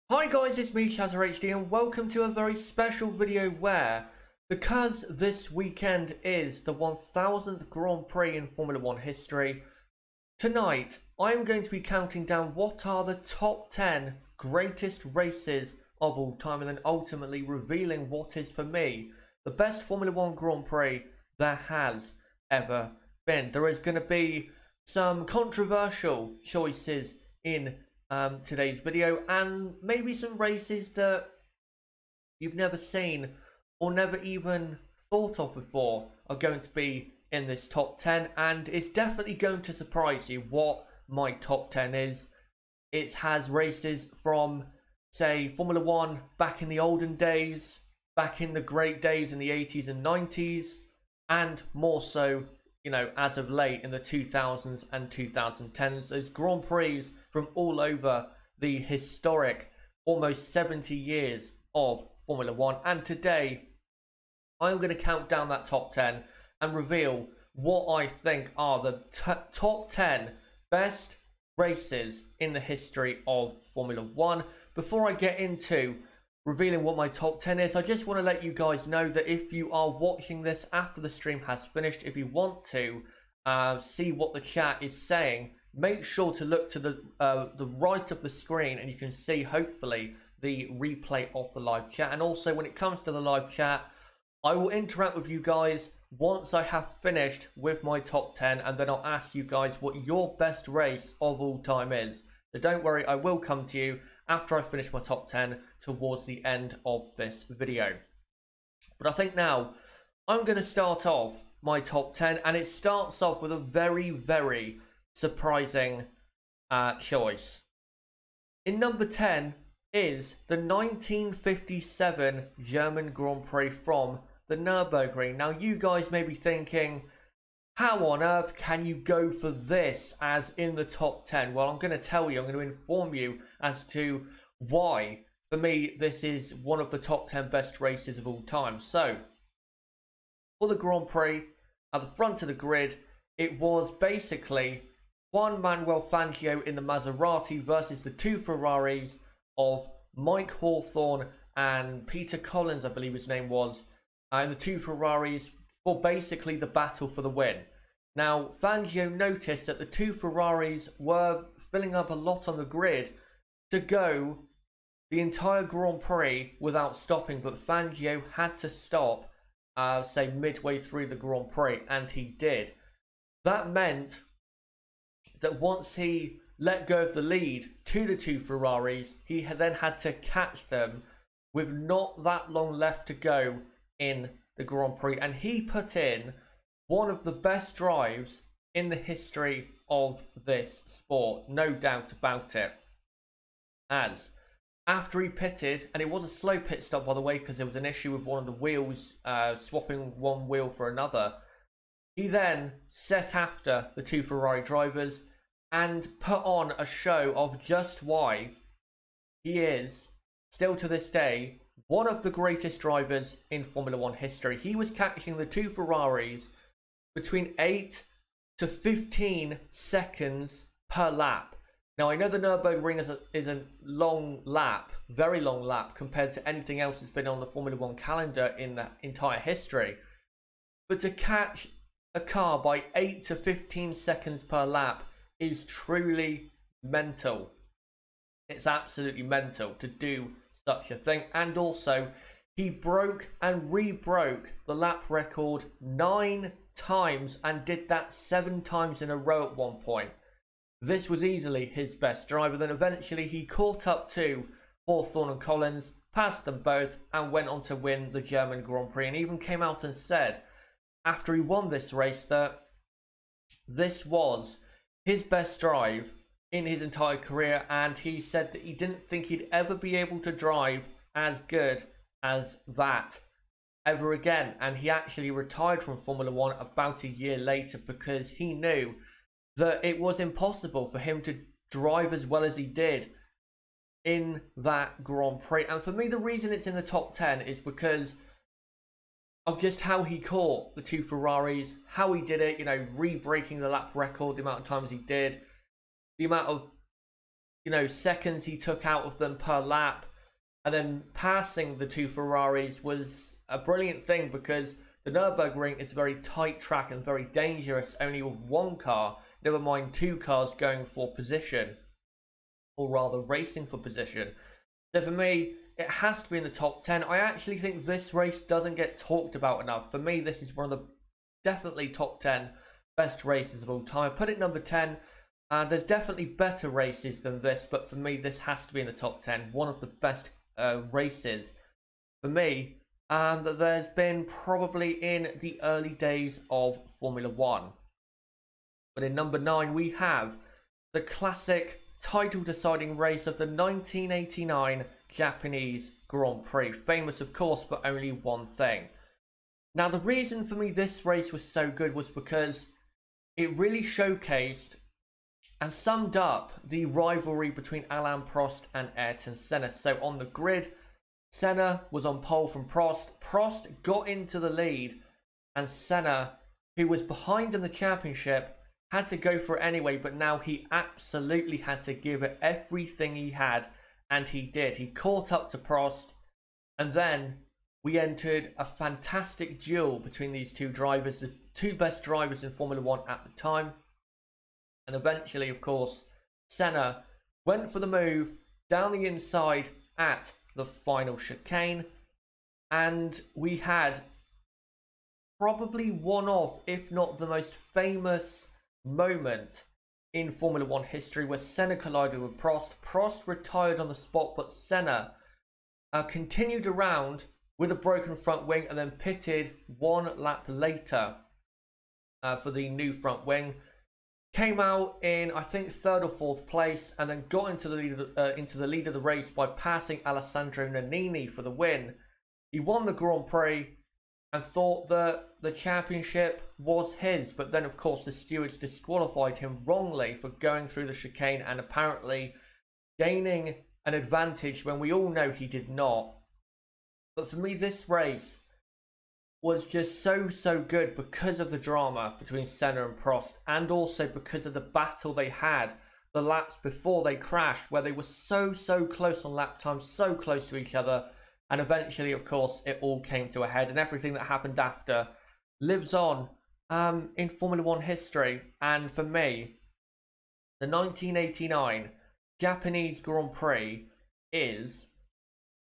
Hi guys, it's me ShazzaHD and welcome to a very special video where, because this weekend is the 1000th Grand Prix in Formula 1 history, tonight I'm going to be counting down what are the top 10 greatest races of all time and then ultimately revealing what is for me the best Formula 1 Grand Prix there has ever been. There is going to be some controversial choices in today's video and maybe some races that you've never seen or never even thought of before are going to be in this top 10, and it's definitely going to surprise you what my top 10 is. It has races from, say, Formula 1 back in the olden days, back in the great days in the 80s and 90s, and more so, you know, as of late in the 2000s and 2010s. Those Grand Prix from all over the historic almost 70 years of Formula 1. And today, I'm going to count down that top 10 and reveal what I think are the top 10 best races in the history of Formula 1. Before I get into revealing what my top 10 is, I just want to let you guys know that if you are watching this after the stream has finished, if you want to see what the chat is saying, make sure to look to the right of the screen and you can see hopefully the replay of the live chat. And also when it comes to the live chat, I will interact with you guys once I have finished with my top 10, and then I'll ask you guys what your best race of all time is. So don't worry, I will come to you after I finish my top 10 towards the end of this video. But I think now I'm going to start off my top 10, and it starts off with a very, very surprising choice. In number 10 is the 1957 German Grand Prix from the Nürburgring. Now you guys may be thinking, how on earth can you go for this as in the top 10? Well, I'm going to tell you, I'm going to inform you as to why, for me, this is one of the top 10 best races of all time. So, for the Grand Prix, at the front of the grid, it was basically Juan Manuel Fangio in the Maserati versus the two Ferraris of Mike Hawthorne and Peter Collins, I believe his name was, and the two Ferraris for basically the battle for the win. Now, Fangio noticed that the two Ferraris were filling up a lot on the grid to go the entire Grand Prix without stopping, but Fangio had to stop, say, midway through the Grand Prix, and he did. That meant that once he let go of the lead to the two Ferraris, he then had to catch them with not that long left to go in the Grand Prix, and he put in one of the best drives in the history of this sport, no doubt about it. As after he pitted, and it was a slow pit stop by the way because there was an issue with one of the wheels, swapping one wheel for another, he then set after the two Ferrari drivers and put on a show of just why he is, still to this day, one of the greatest drivers in Formula 1 history. He was catching the two Ferraris between 8 to 15 seconds per lap. Now, I know the Nürburgring is a long lap, very long lap, compared to anything else that's been on the Formula 1 calendar in the entire history. But to catch a car by 8 to 15 seconds per lap is truly mental. It's absolutely mental to do such a thing. And also, he broke and re-broke the lap record 9 times and did that 7 times in a row at one point. This was easily his best driver. Then eventually he caught up to Hawthorne and Collins, passed them both, and went on to win the German Grand Prix, and even came out and said after he won this race that this was his best drive in his entire career, and he said that he didn't think he'd ever be able to drive as good as that ever again. And he actually retired from Formula 1 about a year later because he knew that it was impossible for him to drive as well as he did in that Grand Prix. And for me, the reason it's in the top 10 is because of just how he caught the two Ferraris, how he did it, you know, re-breaking the lap record, the amount of times he did, the amount of seconds he took out of them per lap, and then passing the two Ferraris was a brilliant thing because the Nürburgring is a very tight track and very dangerous, only with one car, never mind two cars going for position, or rather racing for position. So for me, it has to be in the top 10. I actually think this race doesn't get talked about enough. For me, this is one of the definitely top 10 best races of all time. Put it number 10. There's definitely better races than this, but for me, this has to be in the top 10. One of the best races for me that there's been probably in the early days of Formula 1. But in number 9, we have the classic title deciding race of the 1989 Japanese Grand Prix, famous of course for only one thing. Now the reason for me this race was so good was because it really showcased and summed up the rivalry between Alain Prost and Ayrton Senna. So on the grid, Senna was on pole from Prost. Prost got into the lead, and Senna, who was behind in the championship, had to go for it anyway, but now he absolutely had to give it everything he had, and he did. He caught up to Prost, and then we entered a fantastic duel between these two drivers, the two best drivers in Formula 1 at the time. And eventually, of course, Senna went for the move down the inside at the final chicane. And we had probably one of, if not the most famous moment in Formula 1 history, where Senna collided with Prost. Prost retired on the spot, but Senna continued around with a broken front wing and then pitted one lap later for the new front wing. Came out in, I think, 3rd or 4th place, and then got into the lead of the race by passing Alessandro Nannini for the win. He won the Grand Prix and thought that the championship was his, but then of course the stewards disqualified him wrongly for going through the chicane and apparently gaining an advantage when we all know he did not. But for me, this race was just so good because of the drama between Senna and Prost, and also because of the battle they had the laps before they crashed, where they were so close on lap time, so close to each other. And eventually, of course, it all came to a head, and everything that happened after lives on in Formula 1 history. And for me, the 1989 Japanese Grand Prix is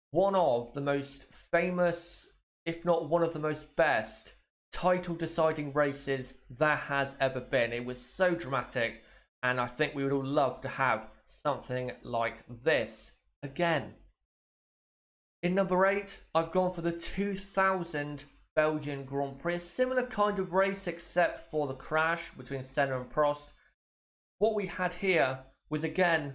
one of the most famous, if not one of the most best, title deciding races there has ever been. It was so dramatic, and I think we would all love to have something like this again. In number 8, I've gone for the 2000 Belgian Grand Prix. A similar kind of race except for the crash between Senna and Prost. What we had here was again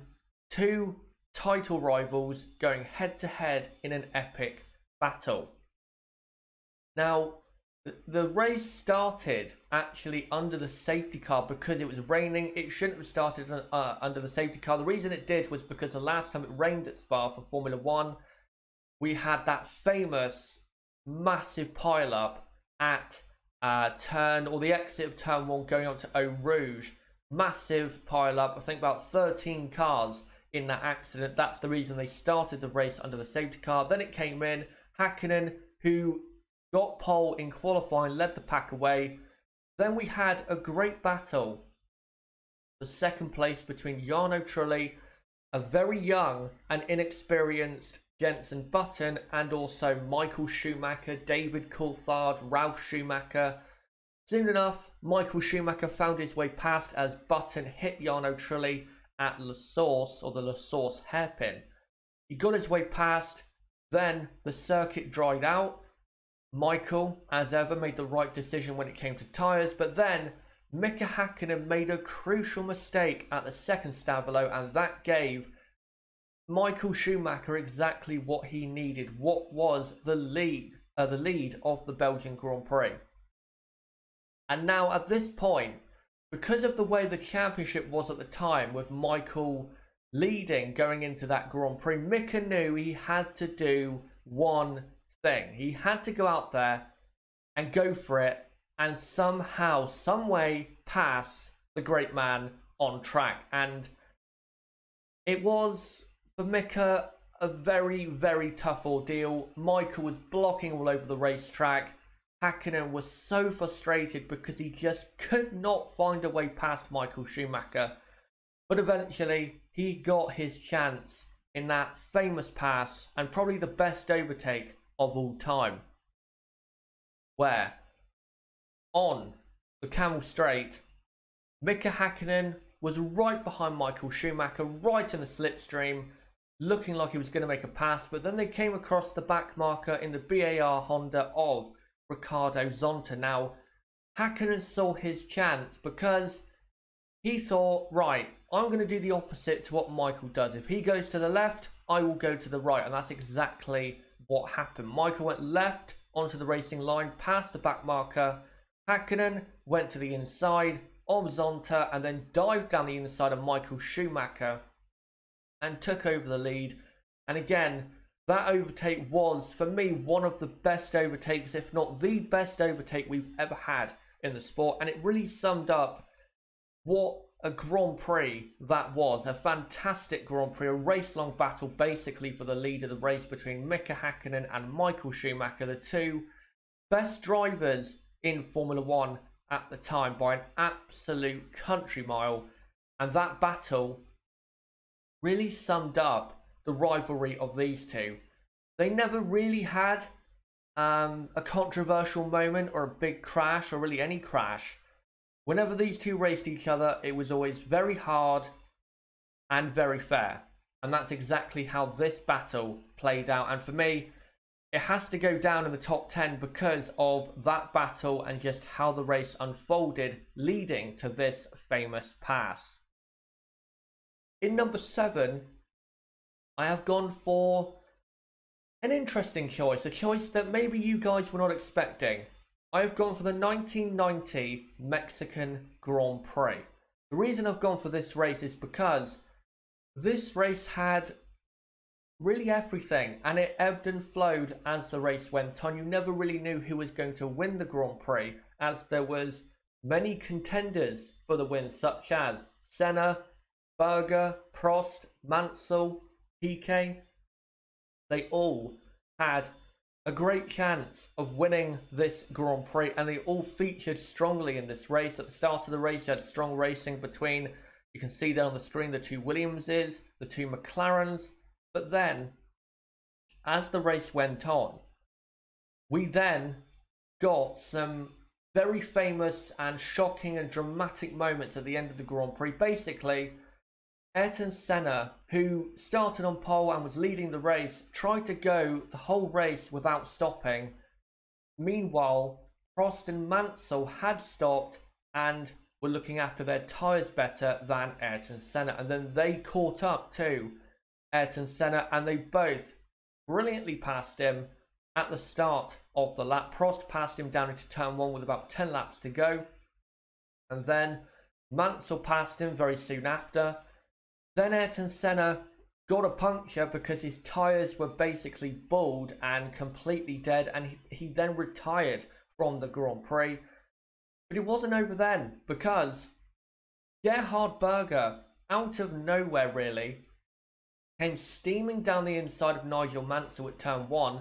two title rivals going head to head in an epic battle. Now, the race started actually under the safety car because it was raining. It shouldn't have started under the safety car. The reason it did was because the last time it rained at Spa for Formula 1, we had that famous massive pile-up at turn, or the exit of turn 1 going up to Eau Rouge. Massive pile-up, I think about 13 cars in that accident. That's the reason they started the race under the safety car. Then it came in, Hakkinen, who got pole in qualifying, led the pack away. Then we had a great battle for second place between Jarno Trulli, a very young and inexperienced Jenson Button, and also Michael Schumacher, David Coulthard, Ralf Schumacher. Soon enough, Michael Schumacher found his way past as Button hit Jarno Trulli at La Source, or the La Source hairpin. He got his way past, then the circuit dried out. Michael, as ever, made the right decision when it came to tyres, but then Mika Hakkinen made a crucial mistake at the second Stavolo, and that gave Michael Schumacher exactly what he needed, what was the lead of the Belgian Grand Prix. And now at this point, because of the way the championship was at the time, with Michael leading going into that Grand Prix, Mika knew he had to do one thing. He had to go out there and go for it and somehow, some way pass the great man on track. And It was, for Mika, a very, very tough ordeal. Michael was blocking all over the racetrack. Häkkinen was so frustrated because he just could not find a way past Michael Schumacher. But eventually, he got his chance in that famous pass and probably the best overtake of all time, where on the Camel Straight, Mika Häkkinen was right behind Michael Schumacher, right in the slipstream, looking like he was going to make a pass, but then they came across the back marker in the BAR Honda of Ricardo Zonta. Now, Häkkinen saw his chance because he thought, right, I'm going to do the opposite to what Michael does. If he goes to the left, I will go to the right, and that's exactly what happened. Michael went left onto the racing line, past the back marker. Häkkinen went to the inside of Zonta and then dived down the inside of Michael Schumacher and took over the lead. And again, that overtake was, for me, one of the best overtakes, if not the best overtake we've ever had in the sport. And it really summed up what a Grand Prix that was. A fantastic Grand Prix, a race-long battle basically for the lead of the race between Mika Häkkinen and Michael Schumacher, the two best drivers in Formula 1 at the time by an absolute country mile. And that battle really summed up the rivalry of these two. They never really had a controversial moment or a big crash or really any crash. Whenever these two raced each other, it was always very hard and very fair. And that's exactly how this battle played out. And for me, it has to go down in the top 10 because of that battle and just how the race unfolded, leading to this famous pass. In number 7, I have gone for an interesting choice, a choice that maybe you guys were not expecting. I have gone for the 1990 Mexican Grand Prix. The reason I've gone for this race is because this race had really everything, and it ebbed and flowed as the race went on. You never really knew who was going to win the Grand Prix, as there was many contenders for the win, such as Senna, Berger, Prost, Mansell, Piquet. They all had a great chance of winning this Grand Prix, and they all featured strongly in this race. At the start of the race, you had strong racing between, you can see there on the screen, the two Williamses, the two McLarens. But then, as the race went on, we then got some very famous and shocking and dramatic moments at the end of the Grand Prix. Basically, Ayrton Senna, who started on pole and was leading the race, tried to go the whole race without stopping. Meanwhile, Prost and Mansell had stopped and were looking after their tyres better than Ayrton Senna. And then they caught up to Ayrton Senna, and they both brilliantly passed him at the start of the lap. Prost passed him down into turn 1 with about 10 laps to go. And then Mansell passed him very soon after. Then Ayrton Senna got a puncture because his tyres were basically bald and completely dead, and he then retired from the Grand Prix. But it wasn't over then, because Gerhard Berger, out of nowhere really, came steaming down the inside of Nigel Mansell at turn 1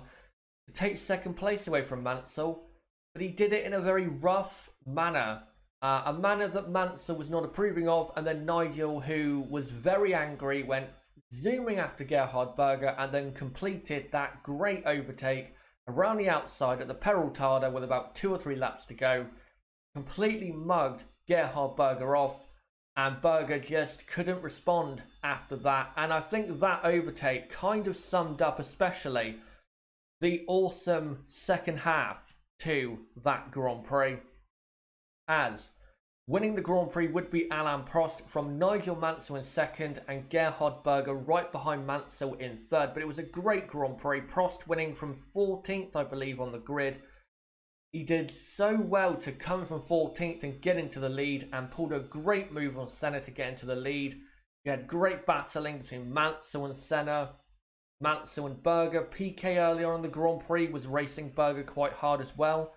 to take second place away from Mansell, but he did it in a very rough manner. A manner that Mansell was not approving of, and then Nigel, who was very angry, went zooming after Gerhard Berger and then completed that great overtake around the outside at the Peraltada with about 2 or 3 laps to go. Completely mugged Gerhard Berger off, and Berger just couldn't respond after that. And I think that overtake kind of summed up especially the awesome second half to that Grand Prix, as winning the Grand Prix would be Alain Prost from Nigel Mansell in second and Gerhard Berger right behind Mansell in third. But it was a great Grand Prix. Prost winning from 14th, I believe, on the grid. He did so well to come from 14th and get into the lead, and pulled a great move on Senna to get into the lead. You had great battling between Mansell and Senna, Mansell and Berger. Piquet earlier on the Grand Prix was racing Berger quite hard as well.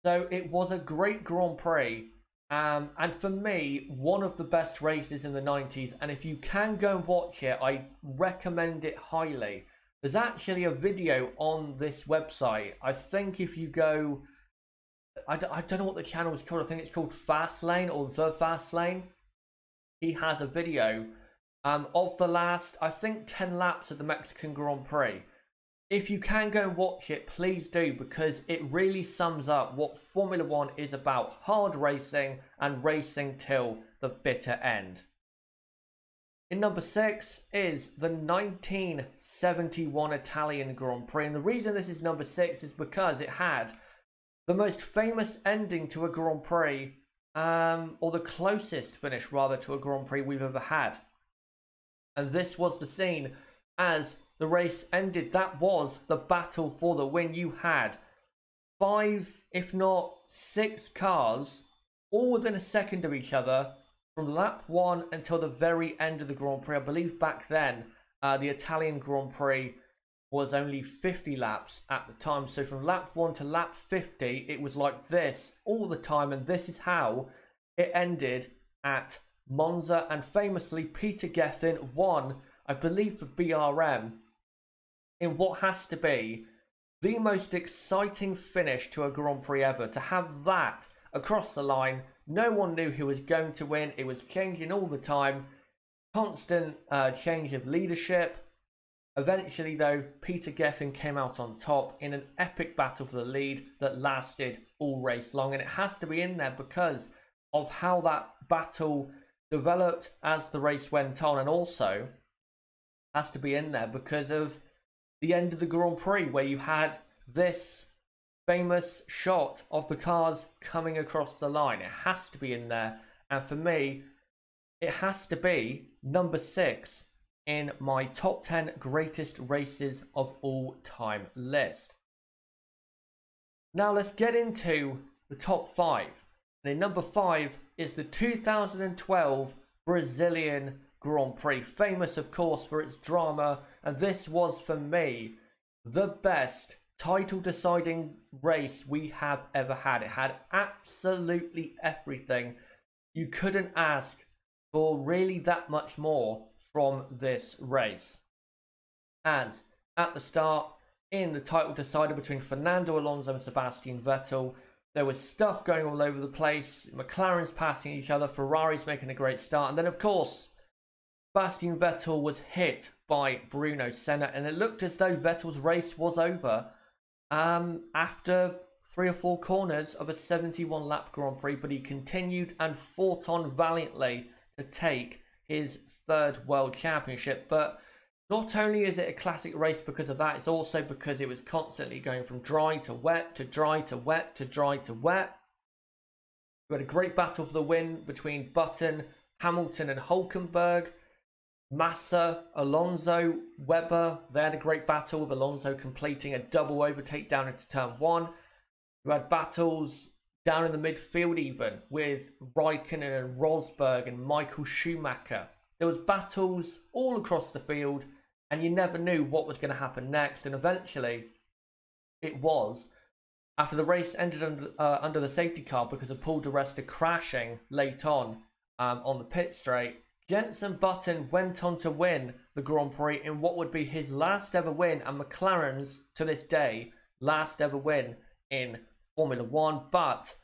So it was a great Grand Prix, And for me, one of the best races in the 90s, and if you can go and watch it, I recommend it highly. There's actually a video on this website. I think if you go, I don't know what the channel is called, I think it's called Fastlane or The Fastlane. He has a video of the last, I think, 10 laps of the Mexican Grand Prix. If you can go and watch it, please do, because it really sums up what Formula 1 is about. Hard racing and racing till the bitter end. In number 6 is the 1971 Italian Grand Prix. And the reason this is number 6 is because it had the most famous ending to a Grand Prix, or the closest finish rather to a Grand Prix we've ever had. And this was the scene as the race ended. That was the battle for the win. You had 5, if not 6 cars, all within a second of each other, from lap 1 until the very end of the Grand Prix. I believe back then, the Italian Grand Prix was only 50 laps at the time. So from lap 1 to lap 50, it was like this all the time. And this is how it ended at Monza. And famously, Peter Gethin won, I believe, for BRM, in what has to be the most exciting finish to a Grand Prix ever. To have that across the line, no one knew who was going to win. It was changing all the time. Constant change of leadership. Eventually, though, Peter Gethin came out on top in an epic battle for the lead that lasted all race long. And it has to be in there because of how that battle developed as the race went on. And also has to be in there because of the end of the Grand Prix, where you had this famous shot of the cars coming across the line. It has to be in there. And for me, it has to be number 6 in my top 10 greatest races of all time list. Now let's get into the top 5. And in number 5 is the 2012 Brazilian Grand Prix, famous of course for its drama, and this was for me the best title deciding race we have ever had. It had absolutely everything. You couldn't ask for really that much more from this race. As at the start, in the title decider between Fernando Alonso and Sebastian Vettel, there was stuff going all over the place. McLaren's passing each other, Ferrari's making a great start, and then of course Sebastian Vettel was hit by Bruno Senna, and it looked as though Vettel's race was over after 3 or 4 corners of a 71 lap Grand Prix, but he continued and fought on valiantly to take his 3rd World Championship. But not only is it a classic race because of that, it's also because it was constantly going from dry to wet to dry to wet to dry to wet. We had a great battle for the win between Button, Hamilton and Hülkenberg. Massa, Alonso, Webber, they had a great battle with Alonso completing a double overtake down into turn 1. We had battles down in the midfield even with Raikkonen and Rosberg and Michael Schumacher. There was battles all across the field and you never knew what was going to happen next. And eventually it was, after the race ended under the safety car because of Paul di Resta crashing late on the pit straight, Jenson Button went on to win the Grand Prix in what would be his last ever win, and McLaren's, to this day, last ever win in Formula 1. But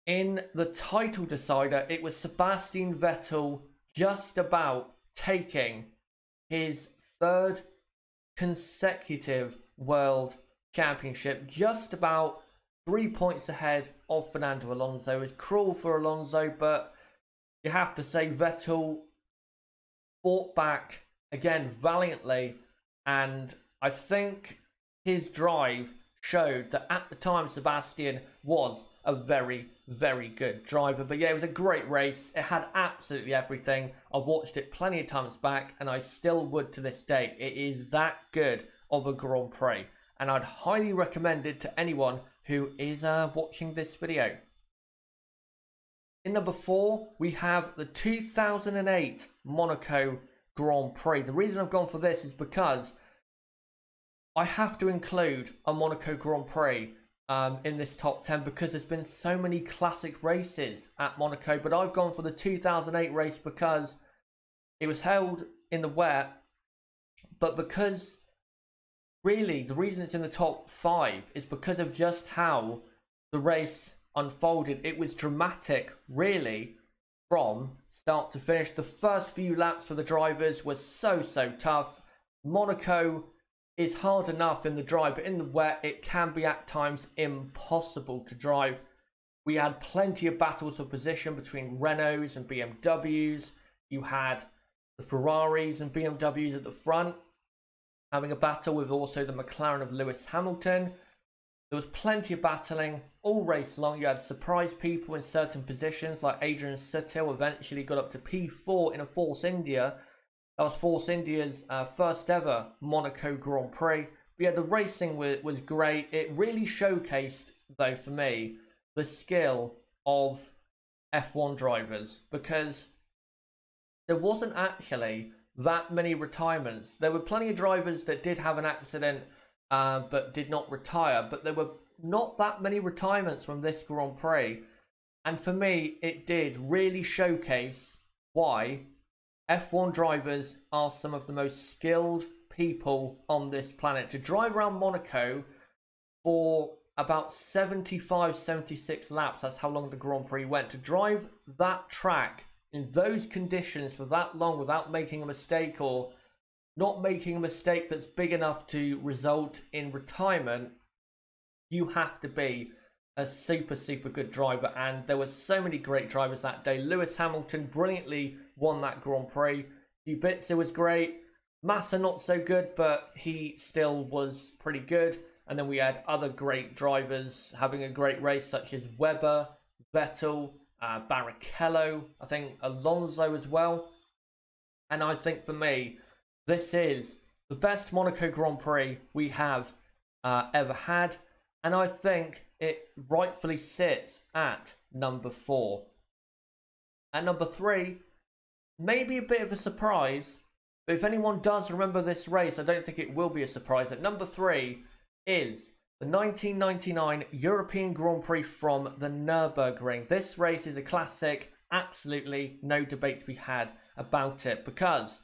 in the title decider, it was Sebastian Vettel just about taking his 3rd consecutive World Championship, just about 3 points ahead of Fernando Alonso. It's cruel for Alonso, but you have to say Vettel fought back again valiantly, and I think his drive showed that at the time Sebastian was a very, very good driver. But yeah, it was a great race. It had absolutely everything. I've watched it plenty of times back and I still would to this day. It is that good of a Grand Prix, and I'd highly recommend it to anyone who is watching this video. In number 4, we have the 2008 Monaco Grand Prix. The reason I've gone for this is because I have to include a Monaco Grand Prix in this top 10 because there's been so many classic races at Monaco. But I've gone for the 2008 race because it was held in the wet, but because really the reason it's in the top 5 is because of just how the race unfolded. It was dramatic, really, from start to finish. The first few laps for the drivers was so tough. Monaco is hard enough in the dry, but in the wet it can be at times impossible to drive. We had plenty of battles for position between Renaults and BMWs. You had the Ferraris and BMWs at the front having a battle with also the McLaren of Lewis Hamilton. There was plenty of battling all race long. You had surprise people in certain positions, like Adrian Sutil eventually got up to P4 in a Force India. That was Force India's first ever Monaco Grand Prix. But yeah, the racing was great. It really showcased, though, for me, the skill of F1 drivers, because there wasn't actually that many retirements. There were plenty of drivers that did have an accident but did not retire, but there were not that many retirements from this Grand Prix. And for me, it did really showcase why F1 drivers are some of the most skilled people on this planet. To drive around Monaco for about 76 laps, that's how long the Grand Prix went. To drive that track in those conditions for that long without making a mistake, or not making a mistake that's big enough to result in retirement, you have to be a super good driver. And there were so many great drivers that day. Lewis Hamilton brilliantly won that Grand Prix. Kubica was great. Massa not so good, but he still was pretty good. And then we had other great drivers having a great race, such as Webber, Vettel, Barrichello, I think Alonso as well. And I think for me, this is the best Monaco Grand Prix we have ever had. And I think it rightfully sits at number 4. At number 3, maybe a bit of a surprise, but if anyone does remember this race, I don't think it will be a surprise. At number 3 is the 1999 European Grand Prix from the Nürburgring. This race is a classic, absolutely no debate to be had about it, because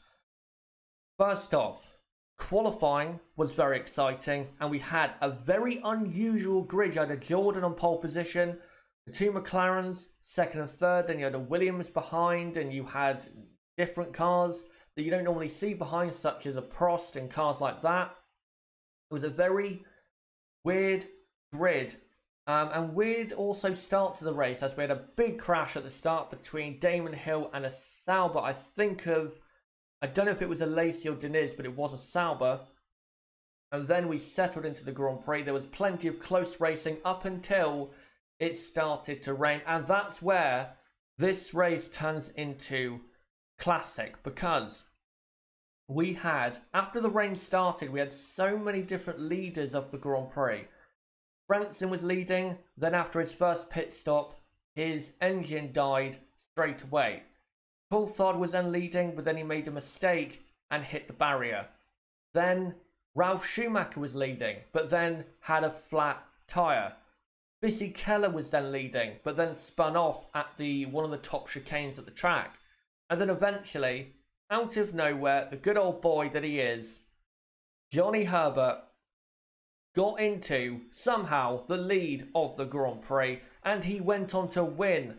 first off, qualifying was very exciting, and we had a very unusual grid. You had a Jordan on pole position, the 2 McLarens, second and third, then you had a Williams behind, and you had different cars that you don't normally see behind, such as a Prost and cars like that. It was a very weird grid, and weird also start to the race, as we had a big crash at the start between Damon Hill and a Sauber. I don't know if it was a Lacey or Diniz, but it was a Sauber. And then we settled into the Grand Prix. There was plenty of close racing up until it started to rain. And that's where this race turns into classic, because we had, after the rain started, we had so many different leaders of the Grand Prix. Frentzen was leading, then after his first pit stop, his engine died straight away. Coulthard was then leading, but then he made a mistake and hit the barrier. Then Ralf Schumacher was leading, but then had a flat tyre. Fisichella was then leading, but then spun off at one of the top chicanes at the track. And then eventually, out of nowhere, the good old boy that he is, Johnny Herbert, got into, somehow, the lead of the Grand Prix, and he went on to win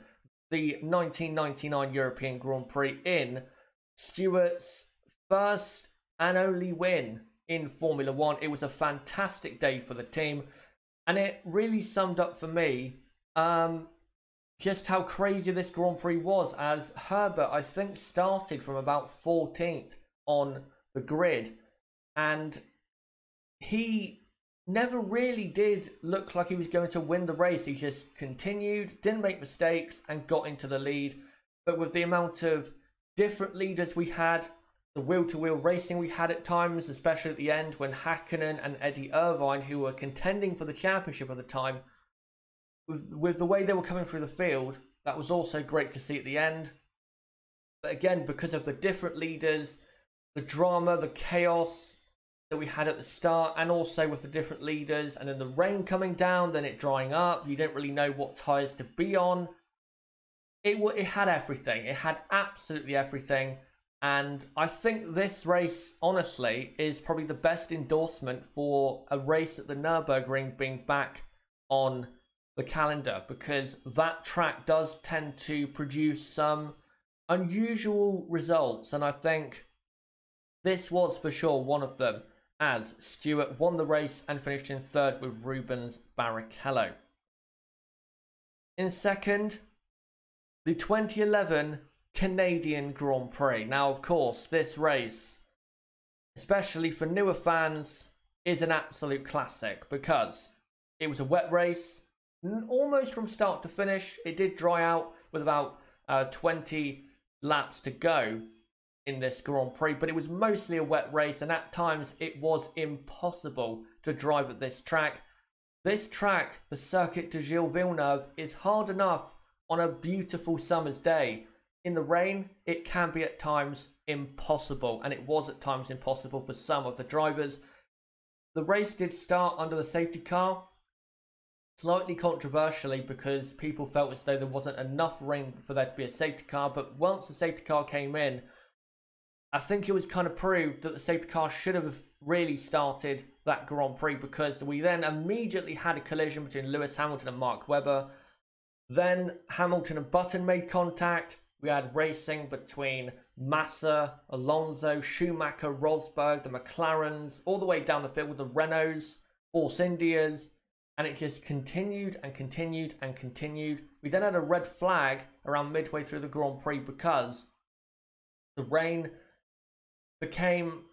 the 1999 European Grand Prix in Stewart's first and only win in Formula 1. It was a fantastic day for the team, and it really summed up for me just how crazy this Grand Prix was, as Herbert, I think, started from about 14th on the grid, and he never really did look like he was going to win the race. He just continued, didn't make mistakes, and got into the lead. But with the amount of different leaders we had, the wheel-to-wheel racing we had at times, especially at the end when Hakkinen and Eddie Irvine, who were contending for the championship at the time, with the way they were coming through the field, that was also great to see at the end. But again, because of the different leaders, the drama, the chaos, that we had at the start, and also with the different leaders, and then the rain coming down, then it drying up. You didn't really know what tyres to be on. It had everything. It had absolutely everything. And I think this race, honestly, is probably the best endorsement for a race at the Nürburgring being back on the calendar, because that track does tend to produce some unusual results, and I think this was for sure one of them, as Stewart won the race and finished in third with Rubens Barrichello. In second, the 2011 Canadian Grand Prix. Now, of course, this race, especially for newer fans, is an absolute classic because it was a wet race, almost from start to finish. It did dry out with about 20 laps to go in this Grand Prix, but it was mostly a wet race, and at times it was impossible to drive at this track. This track, the Circuit de Gilles Villeneuve, is hard enough on a beautiful summer's day. In the rain, it can be at times impossible, and it was at times impossible for some of the drivers. The race did start under the safety car, slightly controversially because people felt as though there wasn't enough rain for there to be a safety car, but once the safety car came in, I think it was kind of proved that the safety car should have really started that Grand Prix, because we then immediately had a collision between Lewis Hamilton and Mark Webber. Then Hamilton and Button made contact. We had racing between Massa, Alonso, Schumacher, Rosberg, the McLarens, all the way down the field with the Renaults, Force Indias, and it just continued and continued and continued. We then had a red flag around midway through the Grand Prix because the rain became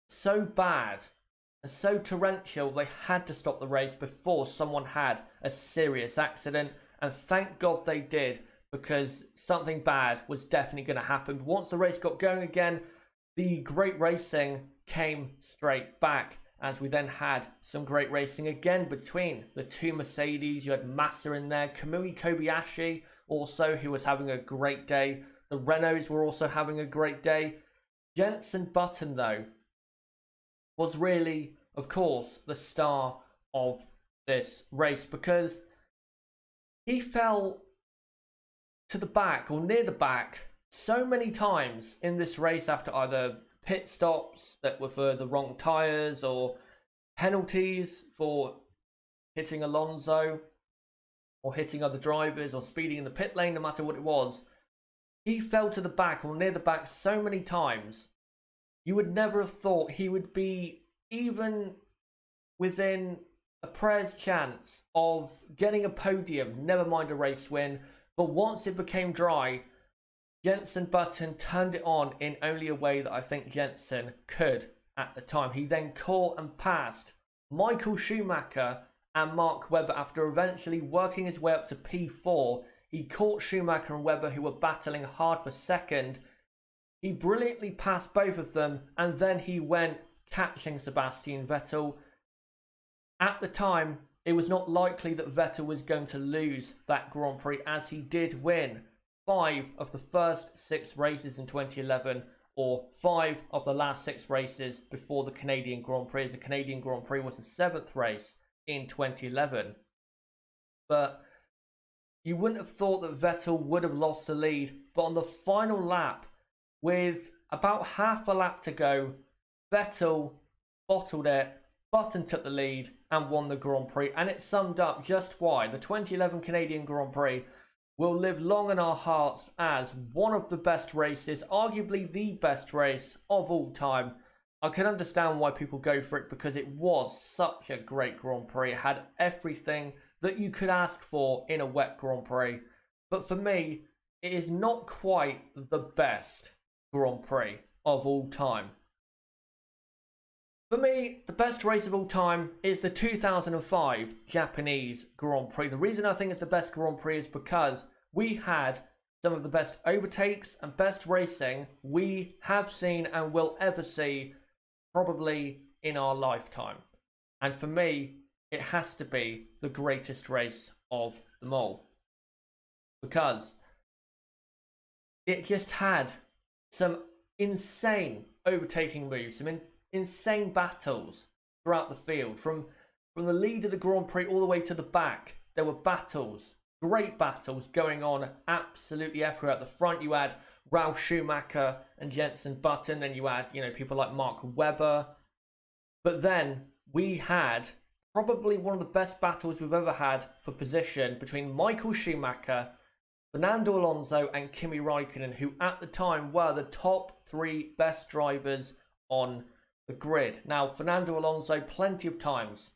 so bad and so torrential they had to stop the race before someone had a serious accident, and thank God they did, because something bad was definitely going to happen. Once the race got going again, the great racing came straight back, as we then had some great racing again between the two Mercedes. You had Massa in there, Kamui Kobayashi also, who was having a great day. The Renaults were also having a great day. Jenson Button, though, was really, of course, the star of this race, because he fell to the back or near the back so many times in this race after either pit stops that were for the wrong tyres or penalties for hitting Alonso or hitting other drivers or speeding in the pit lane, no matter what it was. He fell to the back or near the back so many times, you would never have thought he would be even within a prayer's chance of getting a podium, never mind a race win. But once it became dry, Jenson Button turned it on in only a way that I think Jenson could at the time. He then caught and passed Michael Schumacher and Mark Webber after eventually working his way up to P4. He caught Schumacher and Webber, who were battling hard for second. He brilliantly passed both of them, and then he went catching Sebastian Vettel. At the time, it was not likely that Vettel was going to lose that Grand Prix, as he did win 5 of the first 6 races in 2011, or 5 of the last 6 races before the Canadian Grand Prix, as the Canadian Grand Prix was the 7th race in 2011. But you wouldn't have thought that Vettel would have lost the lead, but on the final lap, with about half a lap to go, Vettel bottled it. Button took the lead and won the Grand Prix, and it summed up just why the 2011 Canadian Grand Prix will live long in our hearts as one of the best races, arguably the best race of all time. I can understand why people go for it, because it was such a great Grand Prix. It had everything that you could ask for in a wet Grand Prix. But for me, it is not quite the best Grand Prix of all time. For me, the best race of all time is the 2005 Japanese Grand Prix. The reason I think it's the best Grand Prix is because we had some of the best overtakes and best racing we have seen and will ever see, probably in our lifetime. And for me, it has to be the greatest race of them all, because it just had some insane overtaking moves, some insane battles throughout the field. From the lead of the Grand Prix all the way to the back, there were battles, great battles going on absolutely everywhere. At the front, you had Ralf Schumacher and Jenson Button. Then you had, people like Mark Webber. But then we had probably one of the best battles we've ever had for position between Michael Schumacher, Fernando Alonso and Kimi Raikkonen, who at the time were the top 3 best drivers on the grid. Now, Fernando Alonso plenty of times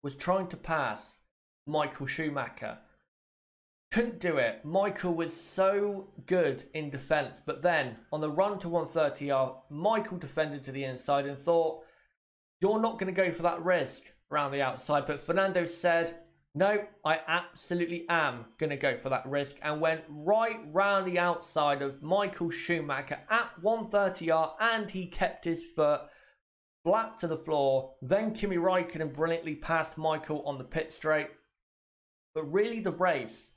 was trying to pass Michael Schumacher. Couldn't do it. Michael was so good in defence, but then on the run to 130R, Michael defended to the inside and thought, you're not going to go for that risk around the outside. But Fernando said, no, I absolutely am going to go for that risk, and went right round the outside of Michael Schumacher at 130R, and he kept his foot flat to the floor. Then Kimi Raikkonen brilliantly passed Michael on the pit straight. But really the race,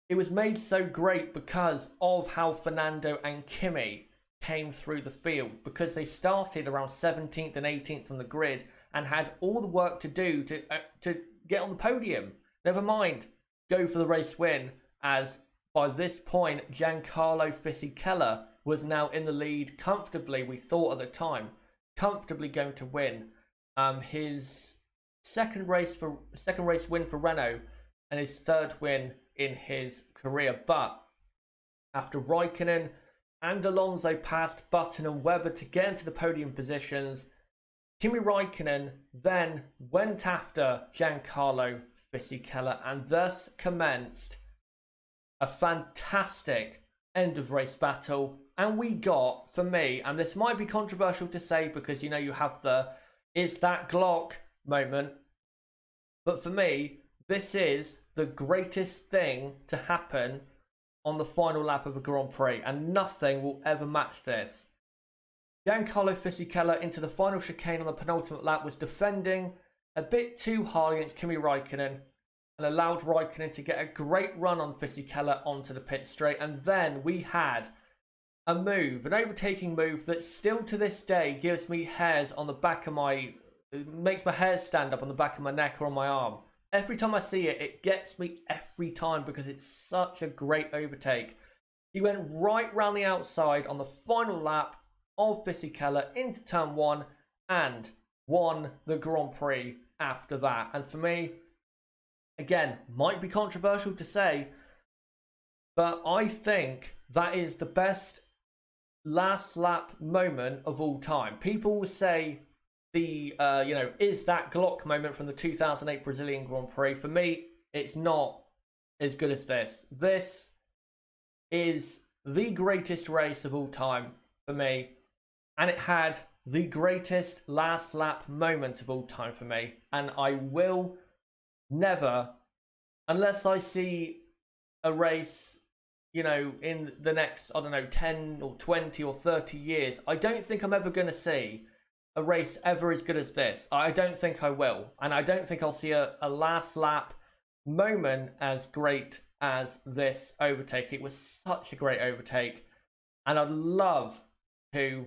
it was made so great because of how Fernando and Kimi came through the field, because they started around 17th and 18th on the grid and had all the work to do to get on the podium. Never mind go for the race win, as by this point Giancarlo Fisichella was now in the lead comfortably. We thought at the time comfortably going to win his second race win for Renault and his 3rd win in his career. But after Raikkonen and Alonso passed Button and Webber to get into the podium positions, Kimi Raikkonen then went after Giancarlo Fisichella, and thus commenced a fantastic end of race battle. And we got, for me, and this might be controversial to say because you have the "is that Glock" moment, but for me, this is the greatest thing to happen on the final lap of a Grand Prix, and nothing will ever match this. Giancarlo Fisichella into the final chicane on the penultimate lap was defending a bit too hard against Kimi Raikkonen and allowed Raikkonen to get a great run on Fisichella onto the pit straight. And then we had a move, an overtaking move that still to this day gives me hairs on the back of makes my hairs stand up on the back of my neck or on my arm. Every time I see it, it gets me every time because it's such a great overtake. He went right round the outside on the final lap of Fisichella into turn 1 and won the Grand Prix after that. And for me, again, might be controversial to say, but I think that is the best last lap moment of all time. People will say the is that Glock moment from the 2008 Brazilian Grand Prix. For me, it's not as good as this. This is the greatest race of all time for me, and it had the greatest last lap moment of all time for me. And I will never, unless I see a race, in the next, 10 or 20 or 30 years, I don't think I'm ever going to see a race ever as good as this. I don't think I will. And I don't think I'll see a last lap moment as great as this overtake. It was such a great overtake. And I'd love to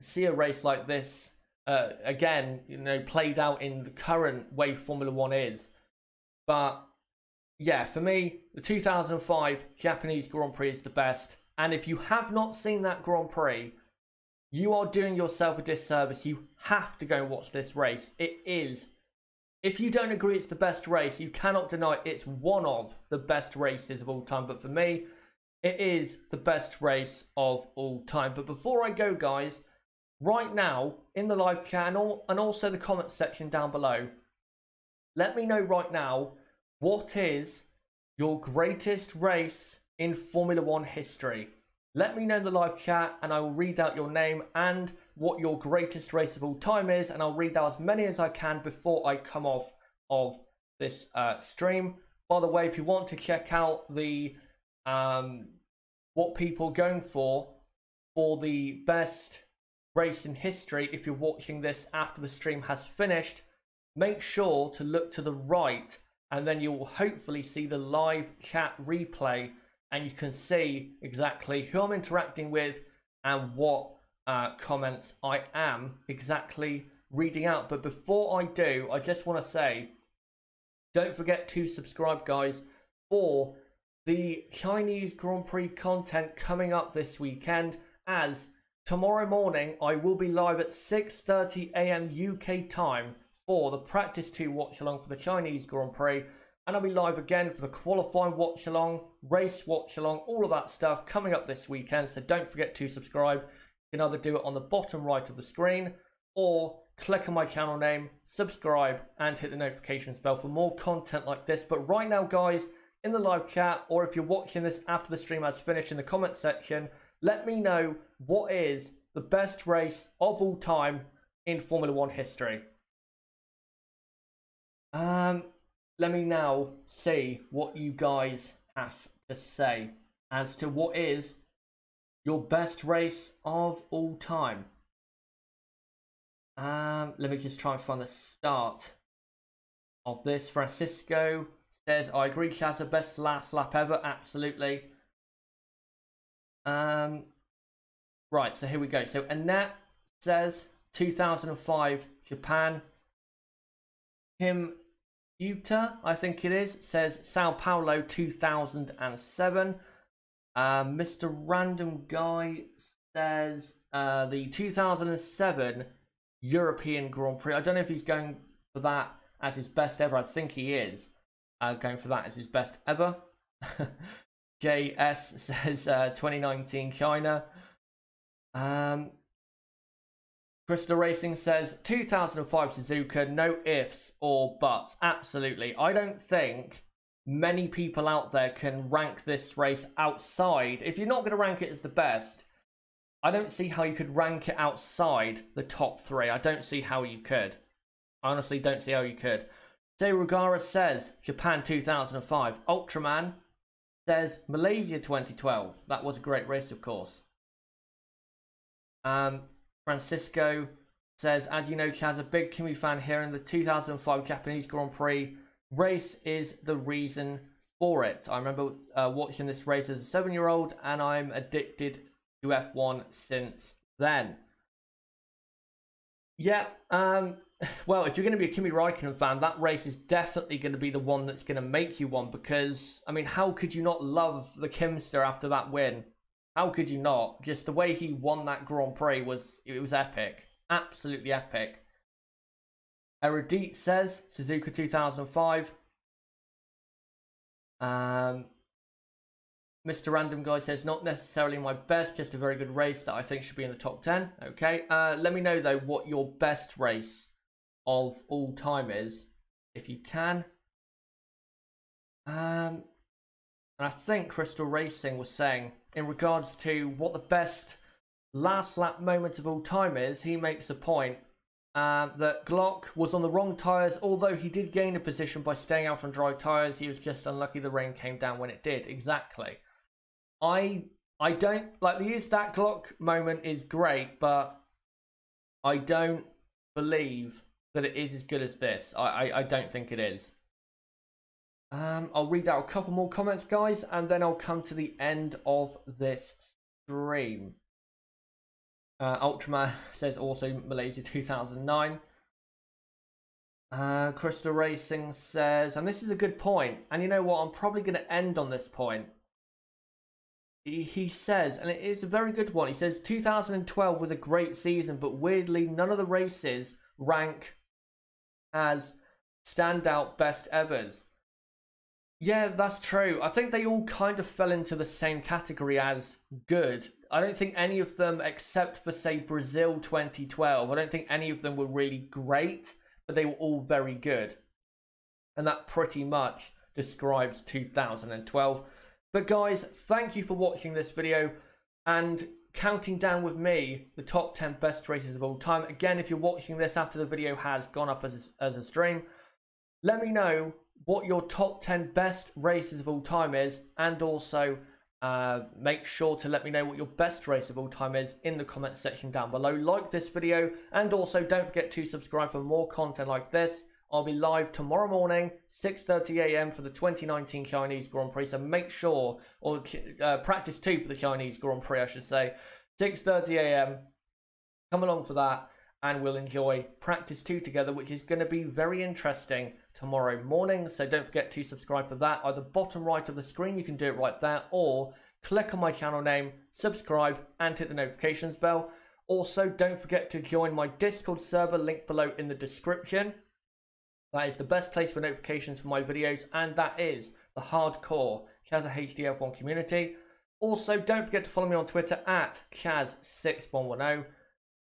see a race like this again, played out in the current way Formula 1 is. But yeah, for me, the 2005 Japanese Grand Prix is the best. And if you have not seen that Grand Prix, you are doing yourself a disservice. You have to go and watch this race. It is. If you don't agree it's the best race, you cannot deny it's one of the best races of all time. But for me, it is the best race of all time. But before I go, guys, right now in the live channel and also the comments section down below, let me know right now, what is your greatest race in Formula 1 history? Let me know in the live chat and I will read out your name and what your greatest race of all time is, and I'll read out as many as I can before I come off of this stream. By the way, if you want to check out the what people are going for the best race in history, if you're watching this after the stream has finished, make sure to look to the right, and then you will hopefully see the live chat replay, and you can see exactly who I'm interacting with and what comments I am exactly reading out. But before I do, I just want to say, don't forget to subscribe, guys, for the Chinese Grand Prix content coming up this weekend, as tomorrow morning I will be live at 6:30 AM UK time for the Practice 2 watch-along for the Chinese Grand Prix, and I'll be live again for the qualifying watch-along, race watch-along, all of that stuff coming up this weekend, so don't forget to subscribe. You can either do it on the bottom right of the screen, or click on my channel name, subscribe, and hit the notifications bell for more content like this. But right now, guys, in the live chat, or if you're watching this after the stream has finished, in the comment section, let me know what is the best race of all time in Formula 1 history. Let me now see what you guys have to say as to what is your best race of all time. Let me just try and find the start of this. Francisco says, I agree, Chaz, the best last lap ever. Absolutely. Right, so here we go. So Annette says 2005 Japan. Kim Utah, I think it is, says Sao Paulo 2007. Mr. Random Guy says the 2007 European Grand Prix. I don't know if he's going for that as his best ever. I think he is going for that as his best ever. JS says 2019 China. Crystal Racing says 2005 Suzuka, no ifs or buts. Absolutely. I don't think many people out there can rank this race outside. If you're not going to rank it as the best, I don't see how you could rank it outside the top three. I don't see how you could. I honestly don't see how you could. So Rugara says Japan 2005. Ultraman says Malaysia 2012. That was a great race, of course. Francisco says, as you know, Chaz, a big Kimi fan here, in the 2005 Japanese Grand Prix race is the reason for it. I remember watching this race as a 7-year-old, and I'm addicted to F1 since then. Yeah, well, if you're going to be a Kimi Raikkonen fan, that race is definitely going to be the one that's going to make you one, because, I mean, how could you not love the Kimster after that win? How could you not? Just the way he won that Grand Prix was epic. Absolutely epic. Erudite says Suzuka 2005. Mr. Random Guy says, not necessarily my best, just a very good race that I think should be in the top 10. Okay. Let me know, though, what your best race of all time is, if you can. And I think Crystal Racing was saying, in regards to what the best last lap moment of all time is, he makes a point that Glock was on the wrong tyres, although he did gain a position by staying out on dry tyres. He was just unlucky the rain came down when it did. Exactly. I don't like that Glock moment is great, but I don't believe that it is as good as this. I don't think it is. I'll read out a couple more comments, guys, and then I'll come to the end of this stream. Ultraman says also Malaysia 2009. Crystal Racing says, and this is a good point, and you know what, I'm probably going to end on this point. He says, and it is a very good one, he says 2012 was a great season, but weirdly none of the races rank as standout best evers. Yeah, that's true. I think they all kind of fell into the same category as good. I don't think any of them, except for, say, Brazil 2012, I don't think any of them were really great, but they were all very good. And that pretty much describes 2012. But guys, thank you for watching this video and counting down with me the top 10 best races of all time. Again, if you're watching this after the video has gone up as a stream, let me know what your top 10 best races of all time is, and also make sure to let me know what your best race of all time is in the comment section down below. Like this video, and also don't forget to subscribe for more content like this. I'll be live tomorrow morning, 6:30 AM for the 2019 Chinese Grand Prix, so make sure, or practice 2 for the Chinese Grand Prix I should say, 6:30 AM Come along for that and we'll enjoy practice 2 together, which is going to be very interesting tomorrow morning. So don't forget to subscribe for that. Either bottom right of the screen, you can do it right there, or click on my channel name, subscribe and hit the notifications bell. Also, don't forget to join my Discord server, link below in the description. That is the best place for notifications for my videos, and that is the hardcore Chaz HD F1 community. Also, don't forget to follow me on Twitter at Chaz6110.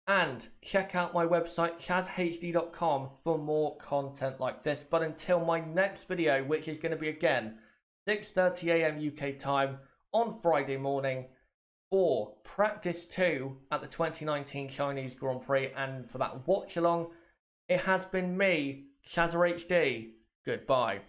And check out my website, chazhd.com, for more content like this. But until my next video, which is going to be again 6:30 AM UK time on Friday morning for practice 2 at the 2019 Chinese Grand Prix, and for that watch along, it has been me, Chaz HD. Goodbye.